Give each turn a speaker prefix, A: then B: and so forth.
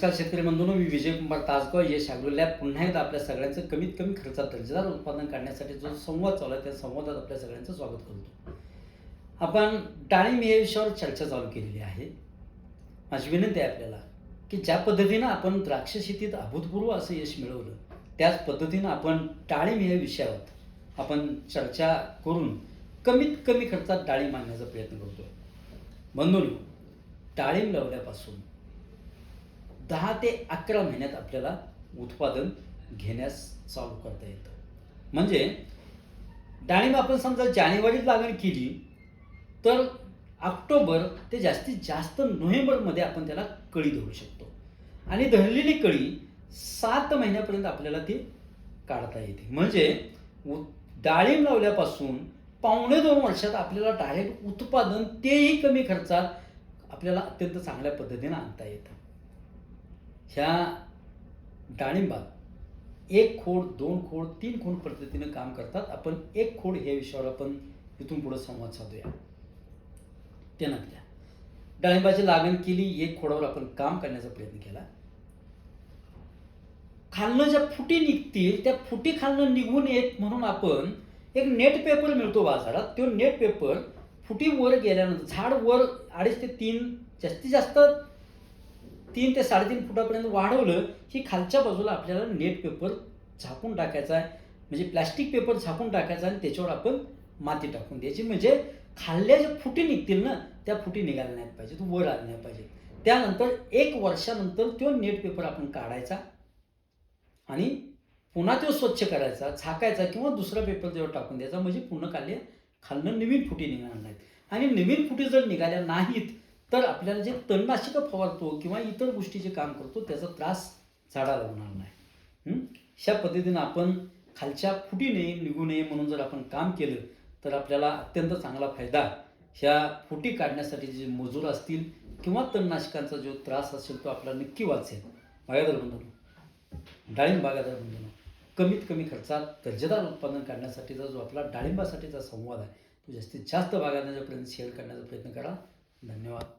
A: नमस्कार शेतकरी बंधूंनो, मी विजय कुमार तासगाव यश agro lab पुन्हा एकदा आपल्या सगळ्यांचं कमीत कमी खर्चात दर्जेदार उत्पादन काढण्यासाठी जो संवाद चालू आहे त्या संवादात आपल्या सगळ्यांचं स्वागत करतो. आपण डाळिंब या विषयावर चर्चा चालू केलेली आहे. माझी विनंती आहे आपल्याला की ज्या पद्धतीनं आपण द्राक्ष शेतीत अभूतपूर्व असं यश मिळवलं, त्याच पद्धतीनं आपण डाळिंब या विषयावर आपण चर्चा करून कमीत कमी खर्चात डाळिंब आणण्याचा प्रयत्न करतोय. बंधूंनो, डाळिंब लावल्यापासून 10 ते 11 महिन्यात आपल्याला उत्पादन घेण्यास चालू करता येतं. म्हणजे डाळिंब आपण समजा जानेवारीत लागण केली तर ऑक्टोबर ते जास्तीत जास्त नोव्हेंबरमध्ये आपण त्याला कळी धरू शकतो आणि धरलेली कळी 7 महिन्यापर्यंत आपल्याला ती काढता येते. म्हणजे डाळिंब लावल्यापासून 1.5-2 वर्षात आपल्याला डायरेक्ट उत्पादन तेही कमी खर्चात आपल्याला अत्यंत चांगल्या पद्धतीने आणता येतं. ह्या डाळिंबात 1 खोड, 2 खोड, 3 खोड पद्धतीने काम करतात. आपण 1 खोड या विषयावर आपण इथून पुढे संवाद साधूया. त्यानंतर डाळिंबाची लागण केली, 1 खोडावर आपण काम करण्याचा प्रयत्न केला. खालनं ज्या फुटी निघतील त्या फुटी खालनं निघून येत म्हणून आपण एक नेट पेपर मिळतो बाजारात. तो नेट पेपर फुटी वर गेल्यानंतर झाड वर 2.5 ते 3 जास्तीत जास्त 3 ते 3.5 फुटापर्यंत वाढवलं की खालच्या बाजूला आपल्याला नेट पेपर झाकून टाकायचा आहे. म्हणजे प्लॅस्टिक पेपर झाकून टाकायचा आणि त्याच्यावर आपण माती टाकून द्यायची. म्हणजे खाल्ल्या ज्या फुटी निघतील ना त्या फुटी निघाल्या नाहीत पाहिजे, तो वर आल्या नाही पाहिजे. त्यानंतर 1 वर्षानंतर तो नेट पेपर आपण काढायचा आणि पुन्हा तो स्वच्छ करायचा, झाकायचा किंवा दुसरा पेपर त्यावर टाकून द्यायचा. म्हणजे पूर्ण खालनं नवीन फुटी निघणार नाहीत. आणि नवीन फुटी जर निघाल्या नाहीत तर आपल्याला जे तणनाशकं फवारतो किंवा इतर गोष्टीचे काम करतो त्याचा त्रास झाडाला होणार नाही. अशा पद्धतीनं आपण खालच्या फुटी निघू नये म्हणून जर आपण काम केलं तर आपल्याला अत्यंत चांगला फायदा ह्या फुटी काढण्यासाठी जे मजूर असतील किंवा तणनाशकांचा जो त्रास असेल तो आपल्याला नक्की वाचेल. बागायतदार बंधूंनो, डाळिंब बागायतदार बंधूंनो, कमीत कमी खर्चात दर्जेदार उत्पादन काढण्यासाठीचा जो आपला डाळिंबासाठीचा संवाद आहे तो जास्तीत जास्त बागायतदारांपर्यंत शेअर करण्याचा प्रयत्न करा. धन्यवाद.